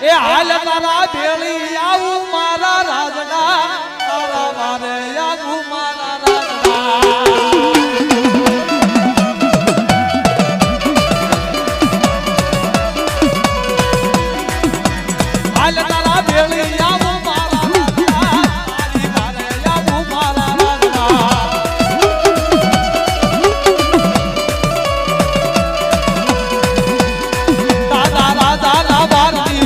એ હાલ તારા ભેળી આવું મારા રાજડા તારા મારે આવું મારા રાજડા હાલ તારા ભેળી આવું મારા રાજડા તારી મારે આવું મારા રાજડા દાદા રાજા ના ભારતી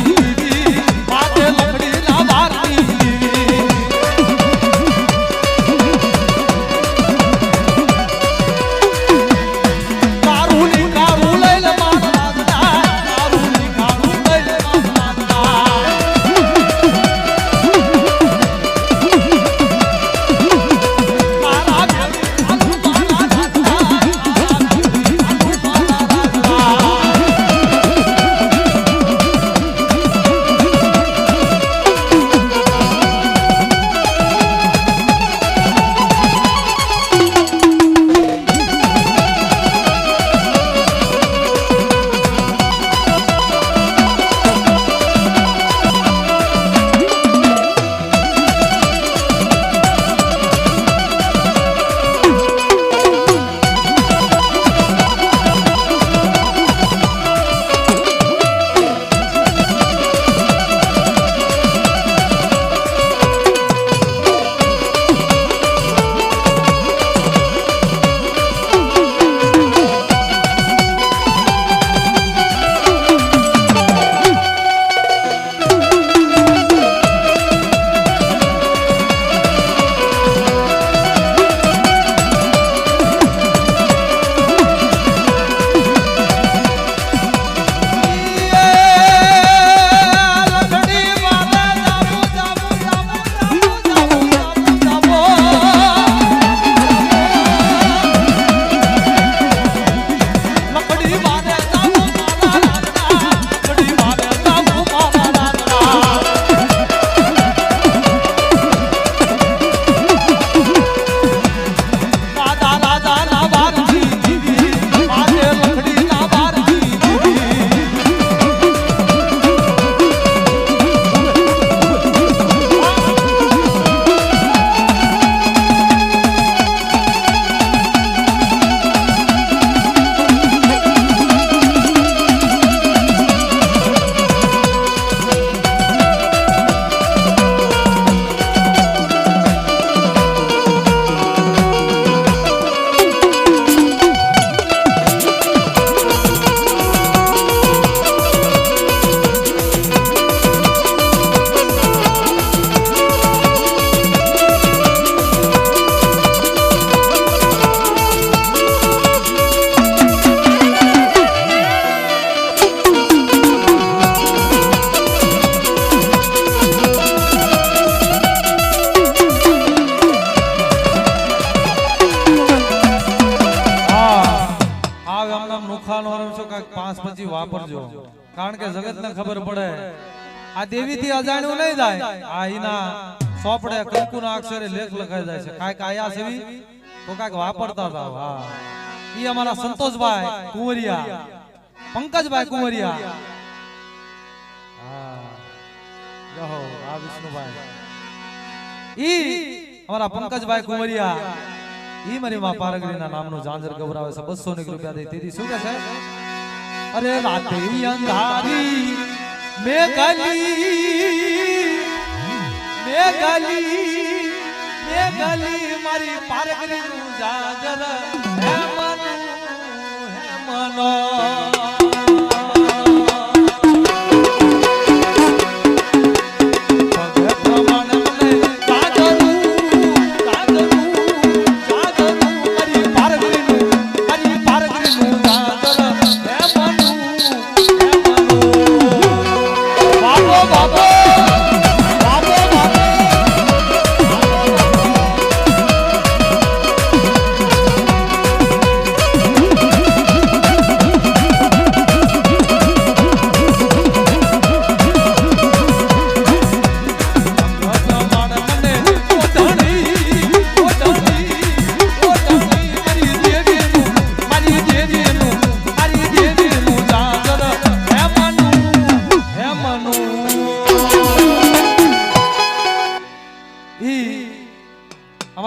કારણ કે જગત ને ખબર પડે આ દેવી થી અજાણ્યું નહીં જાય આ ઈના સોપડે કંકુના અક્ષરે લેખ લખાઈ જાય છે કાંઈક આયા સેવી તો કાંઈક વાપરતા જાવ હા ઈ અમારા સંતોષભાઈ કુંવરિયા પંકજભાઈ કુંવરિયા હા જહો આ વિષ્ણુભાઈ ઈ અમારા પંકજભાઈ કુંવરિયા ઈ મારી માં પારગરીના નામનું ઝાંઝર ગવરાવે છે 200 રૂપિયા દે તેથી શું કહે છે अरे राते अंधारी में गली मारी पारगरी नु जाजर है मनो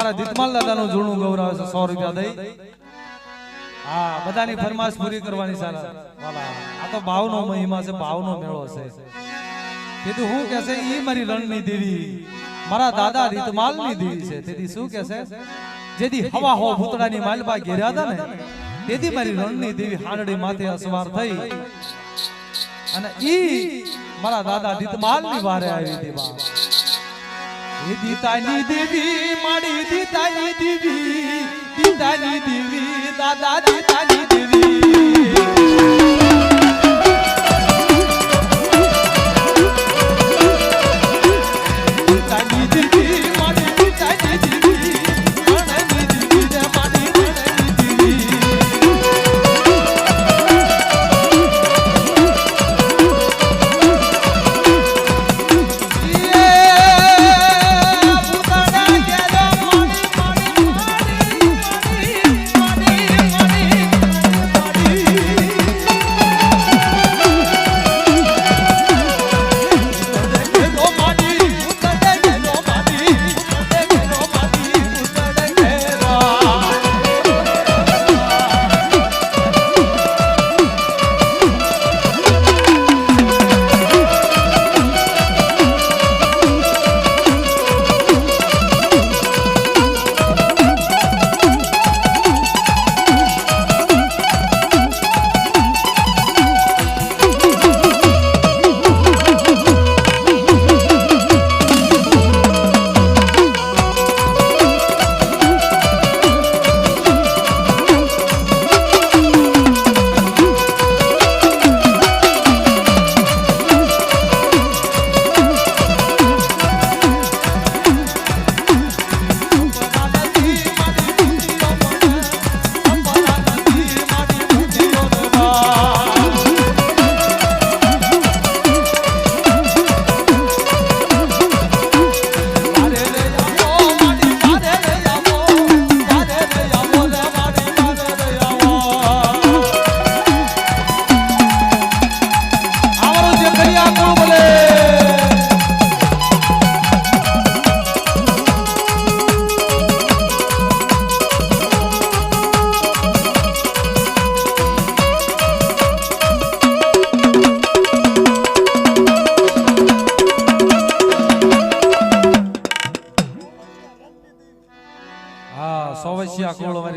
અમારા દીતમાલ દાદાનું જૂનું ગૌરવ છે 100 રૂપિયા દઈ હા બધાની ફરમાશ પૂરી કરવાની સારા વાલા આ તો ભાવનો મહિમા છે ભાવનો મેળો છે કીધું હું કહેશે ઈ મારી રણની દેવી મારા દાદા રીતમાલની દેવી છે તેથી શું કહેશે જેથી હવા હો ભૂતડાની માલબા ઘેર્યા હતા ને તેથી મારી રણની દેવી હાંડડી માથે અસવાર થઈ અને ઈ મારા દાદા રીતમાલની વારે આવી હતી બા એ દીતાની દેવી મારી દીતાની દેવી દાદા દીતાની દેવી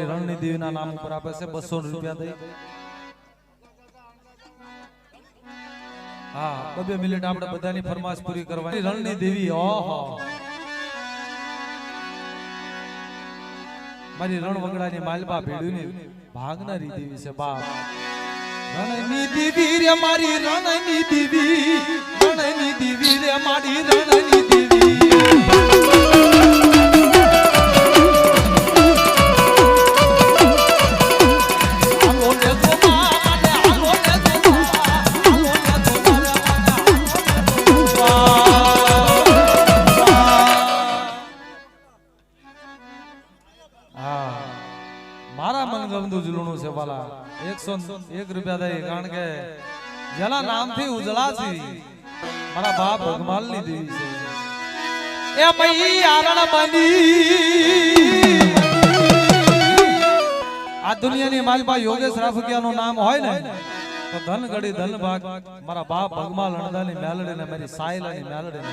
રણની દેવીના નામ ઉપર આપે છે 200 રૂપિયા દઈ હા 2 મિનિટ આપણે બધાની ફરમાશ પૂરી કરવાની રણની દેવી ઓહો મારી રણવગડાની માલબા ભેડુની ભાગનારી દેવી છે બાપ રણની દેવી રે મારી રણની દેવી રે મારી રણની દેવી મારા મનગમતું ઝૂલણું છે વાલા 101 રૂપિયા દઈ કારણ કે જેના નામથી ઉજળા છે મારા બાપ ભગમાલની દેવી છે એ મઈ આરણ બની આ દુનિયાની માલબા યોગેશ રાફકિયાનું નામ હોય ને તો ધન ગડી ધન ભાગ મારા બાપ ભગમાલ અણદાની મેલડીને મારી સાયલાની મેલડીને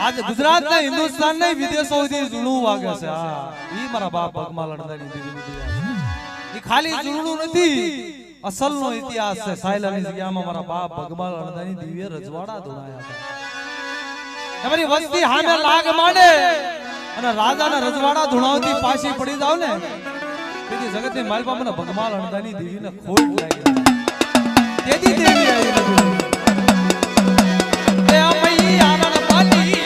આજ ગુજરાત ને હિન્દુસ્તાન ને વિદેશો સુધી ઝૂલણું વાગે છે હા ઈ મારા બાપ ભગમાલ અણદાની દેવીની દેવી ઈ ખાલી ઝૂલણું નથી અસલનો ઇતિહાસ છે સાયલાની જગ્યામાં મારા બાપ ભગમાલ અણદાની દિવ્ય રજવાડા ધોણાયા હતા તમારી વસ્તી સામે લાગ માંડે અને રાજાના રજવાડા ધોણાવતી પાછી પડી જાવ ને તેથી જગતની માલપા મને ભગમાલ અણદાની દેવીને ખોટ લાગી તેથી દેવી આવી એ મઈ આનંદ પાલી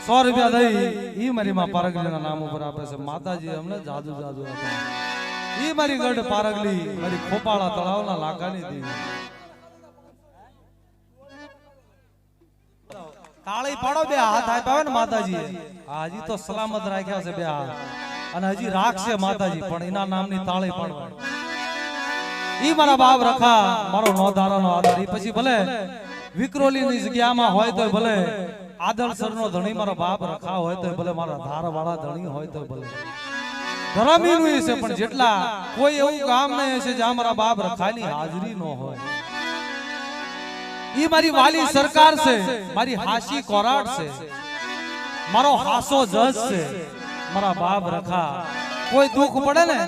100 રૂપિયા દઈ ઈ મારી માં પારગલીના નામ ઉપર આપે છે. માતાજી અમને જાદુ જાદુ આપે. ઈ મારી ગઢ પારગલી મારી ખોપાળા તળાવના લાકાની દેવી. તાળી પાડો, બે હાથ આપ્યા ને માતાજી. હજી તો સલામત રાખ્યા છે બે હાથ, અને હજી રાખશે માતાજી, પણ એના નામની તાળી પાડવાની. ઈ મારા બાપ રખા મારો નોધારાનો આધાર. ઈ પછી ભલે વિક્રોલીની જગ્યામાં હોય તો ભલે આદલસરનો ધણી મારો બાપ રખા હોય તો ભલે મારા ધારવાળા ધણી હોય તો ભલે ધરામીનું છે, પણ જેટલા કોઈ એવું કામ નહીં છે જ્યાં મારા બાપ રખાની હાજરી ન હોય. ઈ મારી વાલી સરકાર છે, મારી હાસી કોરાટ છે, મારો હાસો જજ છે. મારા બાપ રખા કોઈ દુઃખ પડે ને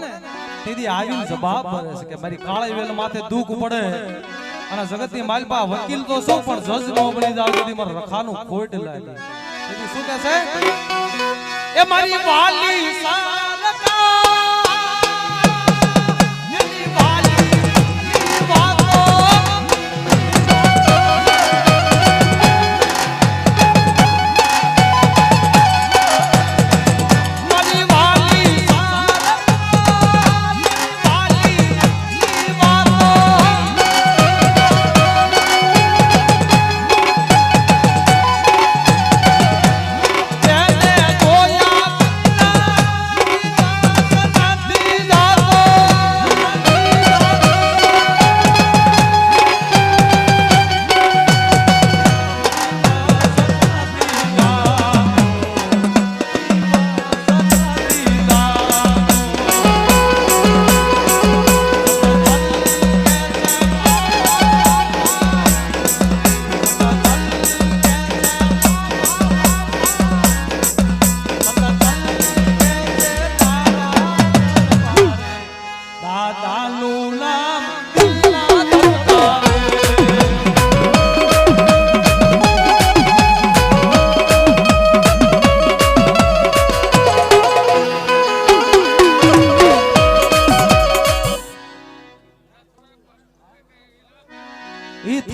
તેથી આવીને જવાબ ભરે છે કે મારી કાળી વેલ માથે દુઃખ પડે અને જગતની માલપા વકીલ તો શું પણ જજ ન બની જાવ તેથી મારા રખાનું ખોટ લાગે. તેથી શું કહે છે એ મારી વાલી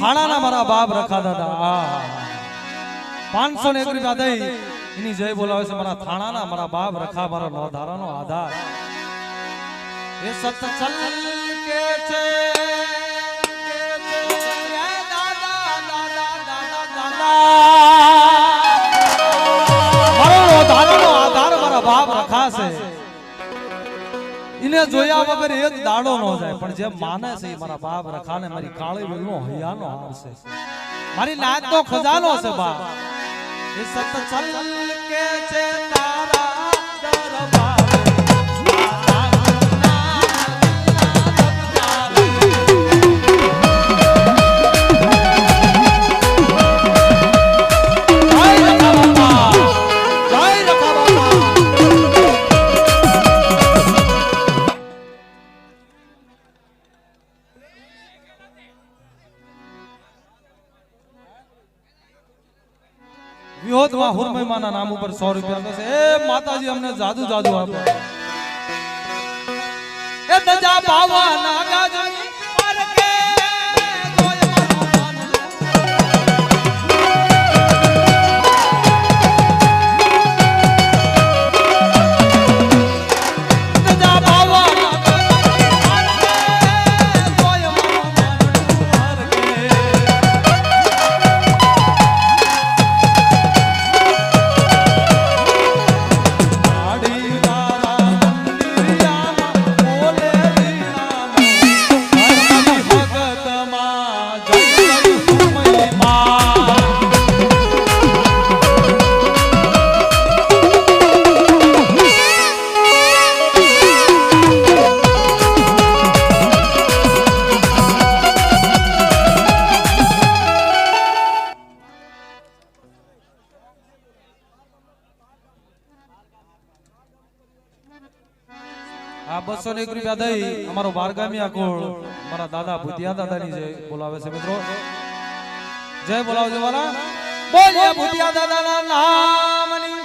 થાણાના મારા બાપ રખા દાદા 501 રૂપિયા દઈ એની જય બોલાવે છે. મારા થાણાના મારા બાપ રખા મારો નોધારાનો આધાર. એ સત ચલ કે છે મારો નોધારાનો આધાર મારા બાપ રખા છે. ઇને જોયા વગર એક દાડો ન જાય, પણ જે માને છે મારા બાપ રખાને મારી કાળી વેલનો હૈયાનો હાર છે, મારી નાતનો ખજાનો છે. બાપ એ સત ચલ કે છે તારા દરબાર વિહોદમાં હુરમઈમાના નામ ઉપર 100 રૂપિયા આપે છે. એ માતાજી અમને જાદુ જાદુ આપે. એ તજા બાવા નાગા જઈ પર કે આ 201 રૂપિયા દઈ અમારો બારગામિયા કોળ મારા દાદા ભૂતિયા દાદાની જય બોલાવે છે. મિત્રો જય બોલાવજો વાલા. બોલે ભૂતિયા દાદાના નામની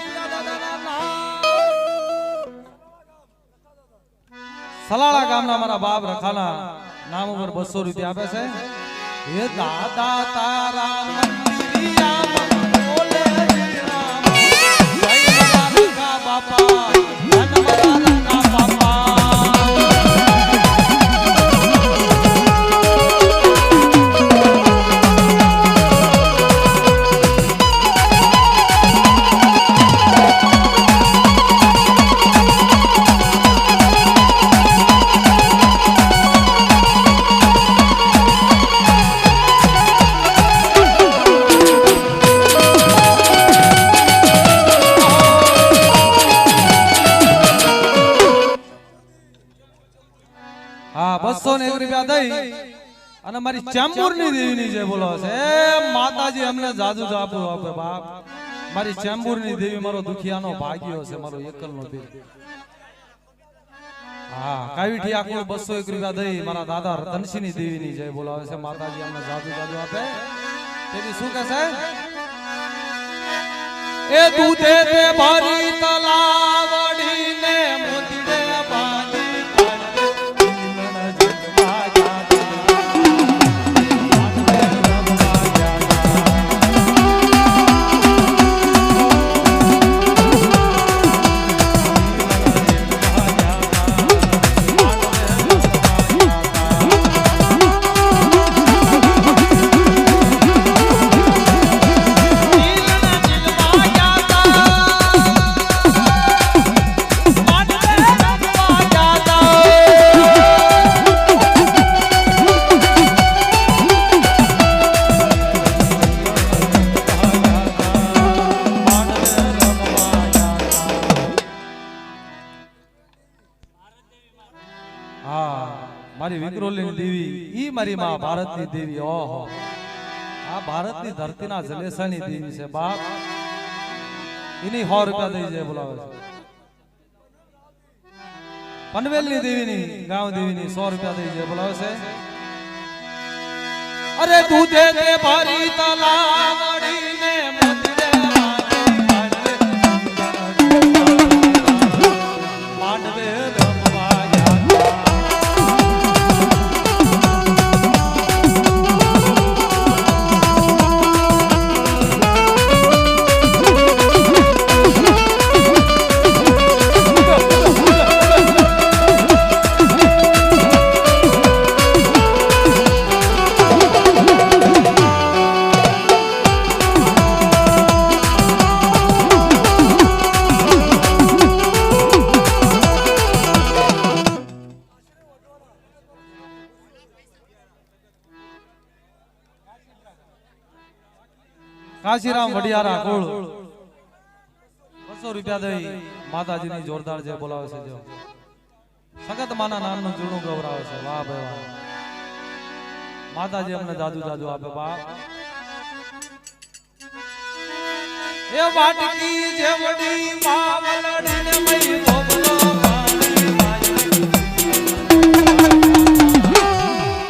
સલાળા ગામના મારા બાપ રખાના નામ ઉપર 200 રૂપિયા આપે છે. હે દાદા તારા મંદિરિયામાં બોલે દઈ અને મારી ચેમ્બુરની દેવીની જય બોલાવે છે. એ માતાજી અમને જાદુ જાપો આપે બાપ. મારી ચેમ્બુરની દેવી મારો દુખિયાનો ભાગ્યો છે, મારો એકલનો દેવ. હા, કાવીઠી આકુળ 201 રૂપિયા દઈ મારા દાદા રતનસિંહની દેવીની જય બોલાવે છે. માતાજી અમને જાદુ જાદુ આપે. તેથી શું કહે છે? એ દૂધે તે ભરી તલાવડીને મોતીડે બાંધી કાઢે જગવા જાતા માનવે રમવા જાતા. મારી વિક્રોલીની દેવી ઈ મારી માં ભારતની દેવી. ઓહો, આ ભારતની ધરતીના જલેસાની દેવી છે બાપ. એની 100 રૂપિયા દઈ જાય બોલાવે છે. પનવેલની દેવીની ગાંવ દેવીની 100 રૂપિયા દઈ જાય બોલાવે છે. અરે દૂધે તે ભરી તલાવડીને મોતીડે માંડવે રમવા જાતા. કાશીરામ વડિયારા કુળ 200 રૂપિયા દઈ માતાજીની જોરદાર જય બોલાવે છે. જો સગત માના નામનું જૂનું ગૌરાવે છે. વાહ ભાઈ વાહ. માતાજી અમને જાદુ જાદુ આપે બાપ. એ વાટકી જેવડી માવલડીને મઈ બોબલો મારી માય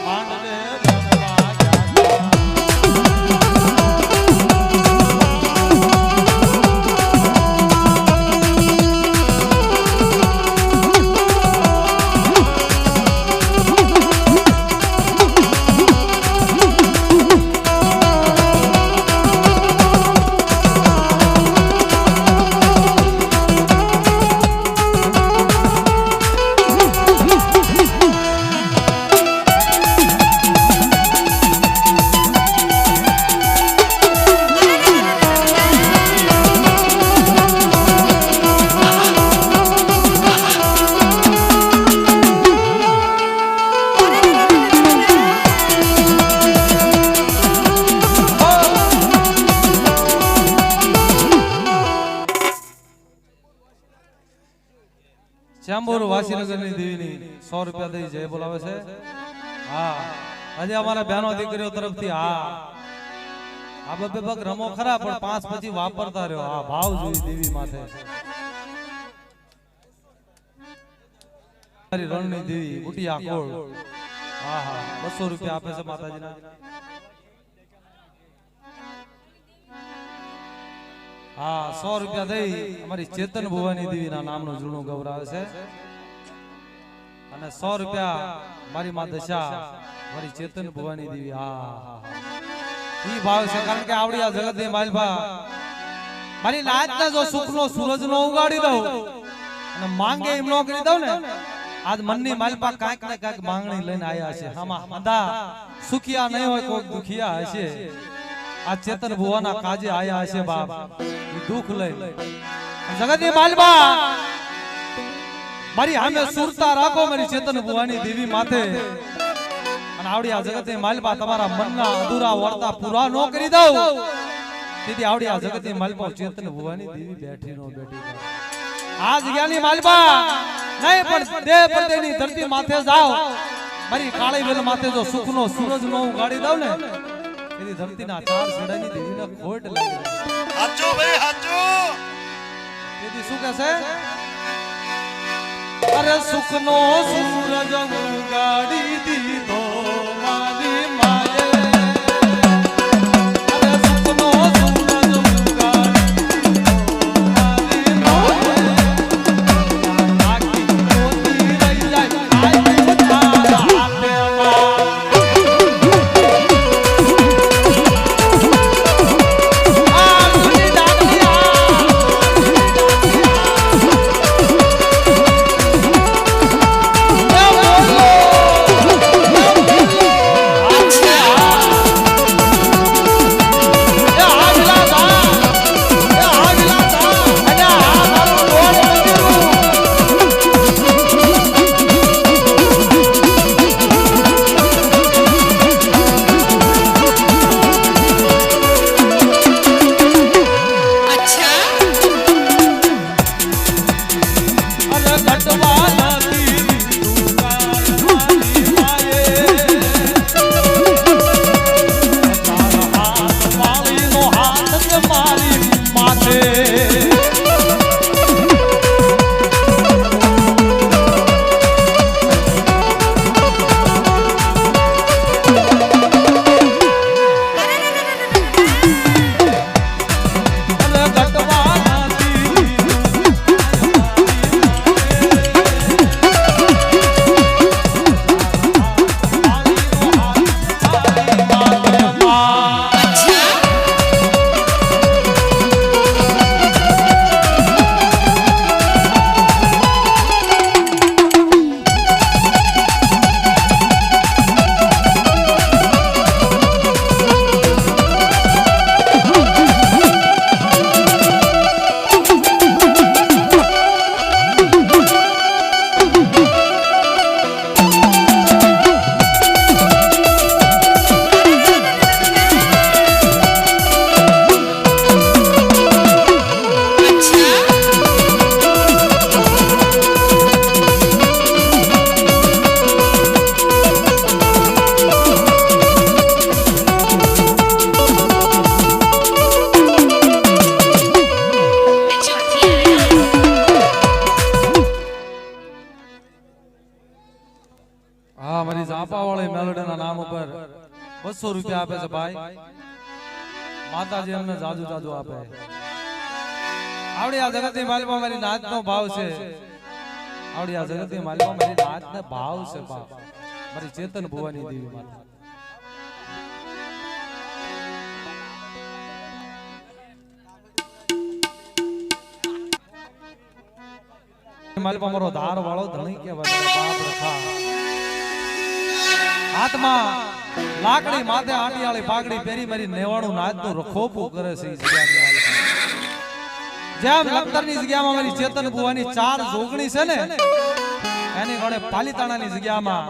માંડવે રમવા જાતા. ચેમ્બુર વાસીનગરની દેવીની 100 રૂપિયા દઈ જય બોલાવે છે. હા, આજે અમારા બહેનો દીકરીઓ તરફથી આ બબે પગ રમો ખરા પણ 5 પછી વાપરતા રહ્યો. આ ભાવ જોઈ દેવી માથે. મારી રણની દેવી બુટિયા કોળ. હા હા, 200 રૂપિયા આપે છે માતાજીના. હા, 100 રૂપિયા દઈ અમારી ચેતન ભુવાની દેવીના નામનું જૂનું ગૌરાવે છે. અને 100 રૂપિયા મારી માં દશા મારી ચેતન ભુવાની દેવી. હા, ઈ ભાવ છે કારણ કે આવડી આ જગતની માલભા મારી નાચના જો સુખનો સૂરજ નો ઉગાડી દઉં અને માંગે એમ નો કરી દઉં ને, આજ મનની માલપા કાંઈક ને કાંઈક માંગણી લઈને આયા છે. આમાં અંધા સુખિયા નહીં હોય, કોઈ દુખિયા હશે. આ ચેતન ભુવાના કાજે આયા હશે બાપ. દુઃખ લઈ જગતની માલબા મારી સામે સુરતા રાખો મારી ચેતન ભુવાની દેવી માથે. અને આવડી આ જગતની માલબા તમારા મનના અધૂરા વર્તા પૂરા નો કરી દઉં તેથી આવડી આ જગતની માલબા ચેતન ભુવાની દેવી બેઠી નો બેઠી. આ જગ્યાની માલબા નહીં પણ દેહ પરદેની ધરતી માથે જાઓ મારી કાળી વેલ માથે જો સુખનો સૂરજ નો ઉગાડી દઉં ને એની ધરતીના ચાર છેડાની દેવીને ખોટ લાગી હાચો ભાઈ હાચો એદી શું કહે છે અરે સુખનો સૂરજ ઉગાડી દીધો મારી માએ અરે સુખનો સૂરજ ઉગાડી દીધો મારી માએ આખી મોતી રહી જાય આઈ તારા હાથેમાં ₹200 આપે છે ભાઈ માતાજી અમને જાજુ જાજુ આપે આવડી આ જગતની માલિકા મારી નાચનો ભાવ છે આવડી આ જગતની માલિકા મારી નાચનો ભાવ છે બાપ મારી ચેતન ભુવાની દેવી માતા માલિકા મારો ધાર વાળો ધણી કહેવાય બાપ રખા હાથમાં લાકડી માથે આંટીયાળી પાઘડી પહેરી મારી નેવાણું નાચનું રખોપું કરે છે જેમ લખતરની જગ્યામાં મારી ચેતન ભુવાની 4 જોગણી છે ને એની ગણે પાલીતાણાની જગ્યામાં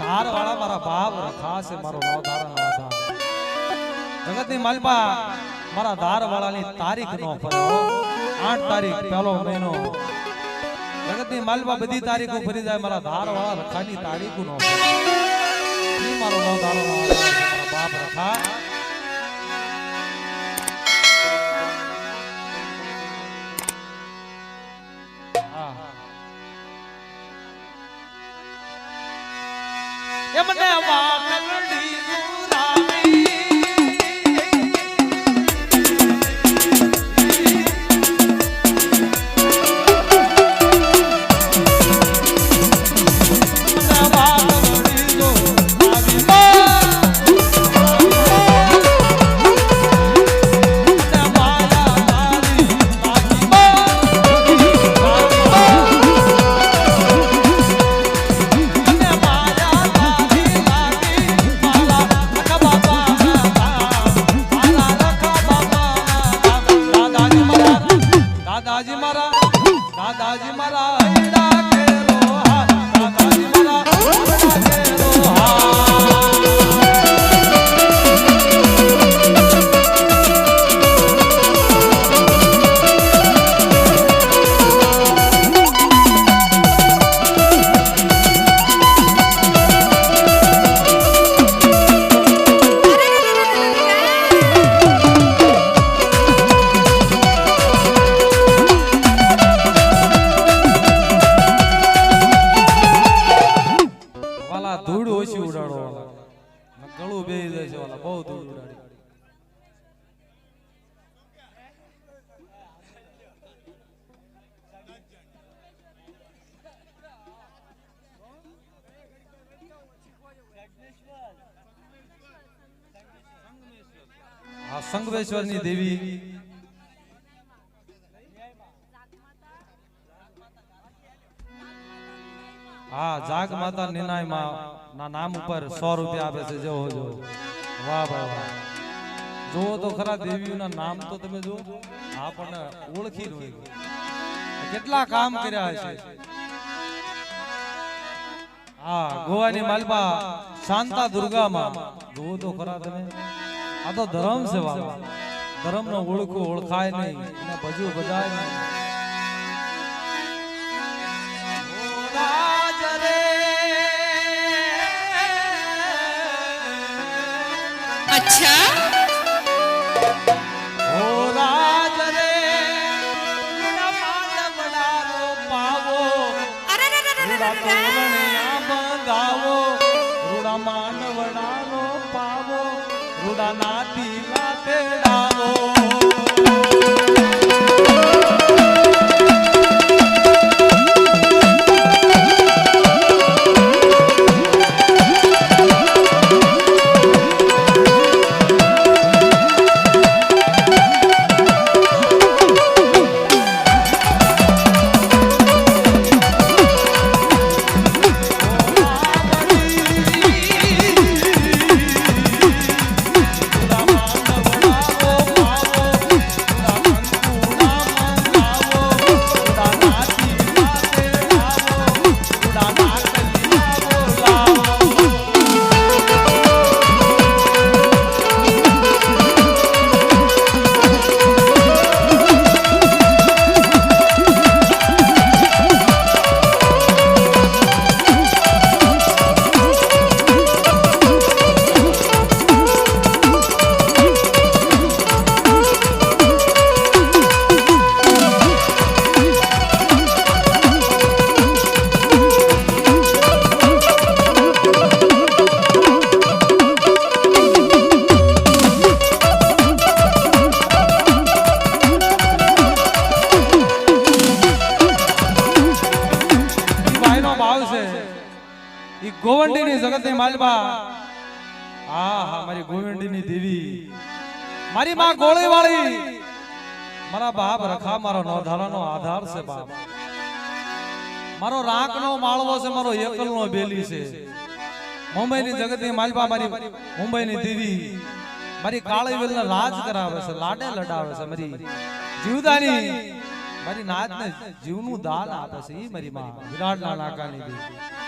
ધારવાળા મારા બાપ રખા છે મારો નો ધારા નો ધાર જગતની માલપા મારા ધારવાળાની તારીખ નો ફર્યો 8 તારીખ પહેલો મહિનો જગતની માલપા બધી તારીખો ફરી જાય મારા ધારવાળા રખાની તારીખો નો મારો નો ધારો નો મારા બાપ રખા એમને વાનડી ગુરાવી આ સંગમેશ્વરની દેવી હા જાગ માતા નિનાય માં ના નામ ઉપર 100 રૂપિયા આપે છે જો જો વાહ વાહ વાહ જો તો ખરા દેવીઓના નામ તો તમે જો આપણને ઓળખી રહ્યો કેટલા કામ કર્યા છે હા ગોવાની માલપા શાંતા દુર્ગામાં જો તો ખરા તમે આ તો ધર્મ છે બાબા ધર્મ નો ઓળખો ઓળખાય નહીં એને ભજુ બજાય નહીં अच्छा ओ राज रे रुड़ा मांडवड़ारो पावो रुड़ा तोरणिया बंधावो रुड़ा मांडवड़ारो पावो रुड़ा नाती लातेड़ावो ગોવંડીની જગતની માલબા હા હા મારી ગોવંડીની દેવી મારી માં ગોળીવાળી મારા બાપ રખા મારો નોધારાનો આધાર છે બાપ મારો રાંકનો માળવો છે મારો એકલનો બેલી છે મુંબઈની જગતની માલબા મારી મુંબઈની દેવી મારી કાળીવેલને રાજ કરાવે છે લાડે લડાવે છે મારી જીવદાની મારી નાતને જીવનું દાન આપે છે ઈ મારી માં વિરાટના નાકાની દેવી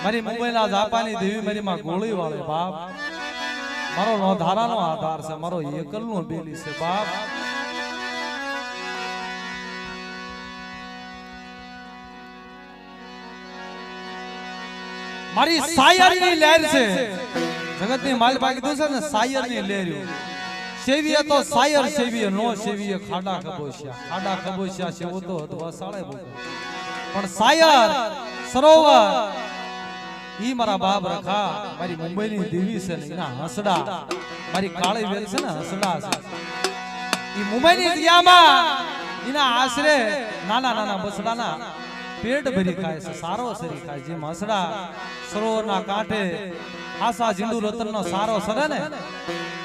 મારી મુંબઈના જાપાની દેવી મારી માં ગોળી વાળે બાપ મારો નોધારાનો આધાર છે મારો એકલનો બેલી છે બાપ મારી સાયરની લહેર છે જગતની માલપા કીધું છે ને સાયરની લહેર સેવીએ તો સાયર સેવીએ નો સેવીએ ખાડા ખબોશિયા સેવો તો હદવા સાળે બોલ પણ સાયર સરોવર ઈ મારા બાપ રખા મારી મુંબઈની દેવી છે ને એના હસડા મારી કાળી વેલ છે ને હસડા છે ઈ મુંબઈની જગ્યામાં એના આશરે નાના બસડાના પેટ ભરી ખાય છે સારો સરી ખાય જેમ હસડા સરોવરના કાંઠે આસા જીંડુ રતનનો સારો સરે ને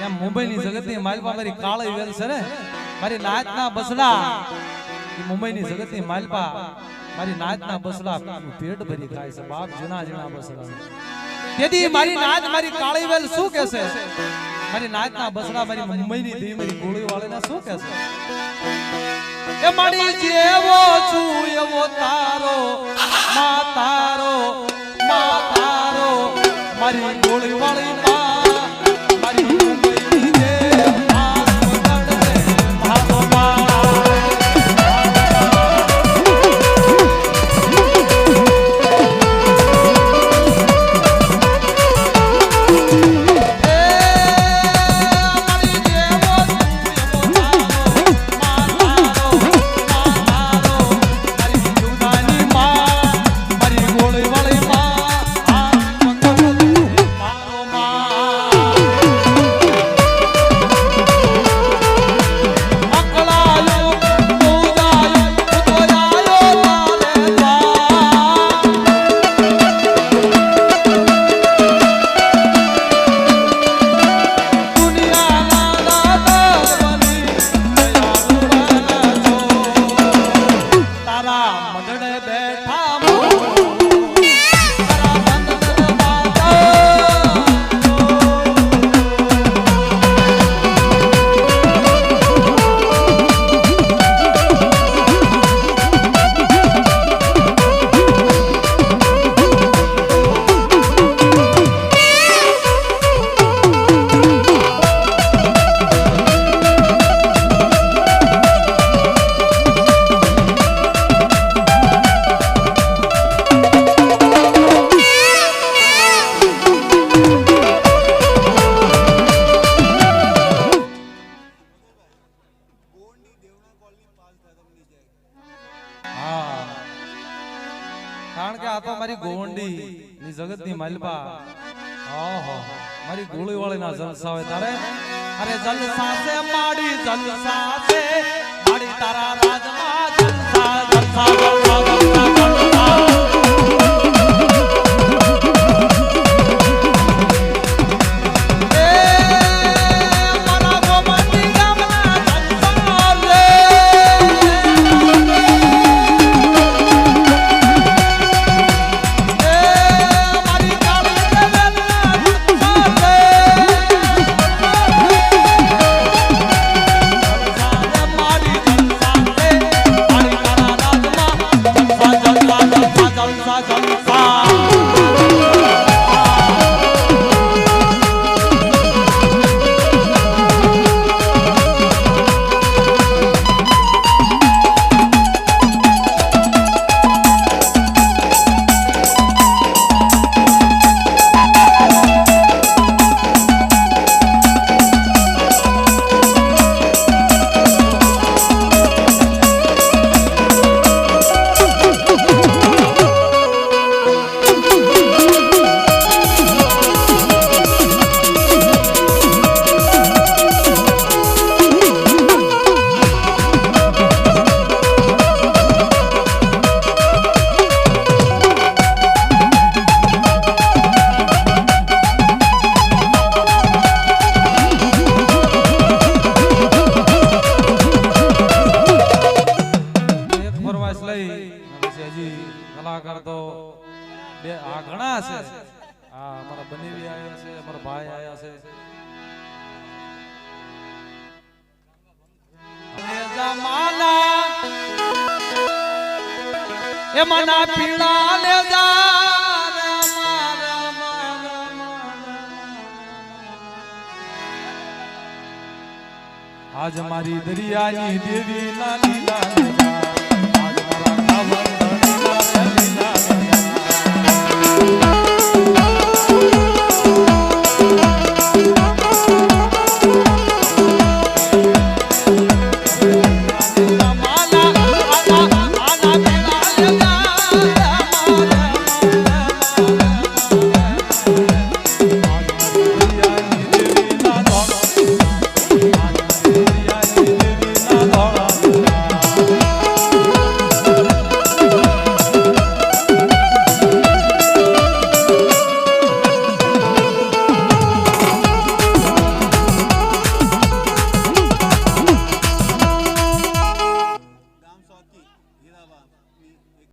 એમ મુંબઈની જગતની માલપા મારી કાળી વેલ છે ને મારી નાચના બસડા ઈ મુંબઈની જગતની માલપા મારી નાચના બસડા પેટ ભરી ખાય છે બાપ જીણા બસડા તેથી મારી નાચ મારી કાળી વેલ શું કહેશે મારી નાચના બસડા મારી મુંબઈની દેવી મારી ગોળી વાળીને શું કહેશે એ મારી જેવો છું એવો તારો માતારો મારી ગોળી વાળી મારી મુંબઈની દેવી કારણ કે આ તો મારી ગોવંડી ની જગતની માલપા ઓહો મારી ગોળી વાળીના જલસા હોય તારે અરે જલસા છે માડી જલસા છે માડી તારા રાજમાં જલસા જલસા જલસા જલસા કલાકાર તો બે આ ઘણા છે આ અમારા બનેવી આયા છે અમારા ભાઈ આયા છે જમાના એ મના પીળા લે આજ મારી દરિયાની દેવી ના લીલા આજ મારા ખાવા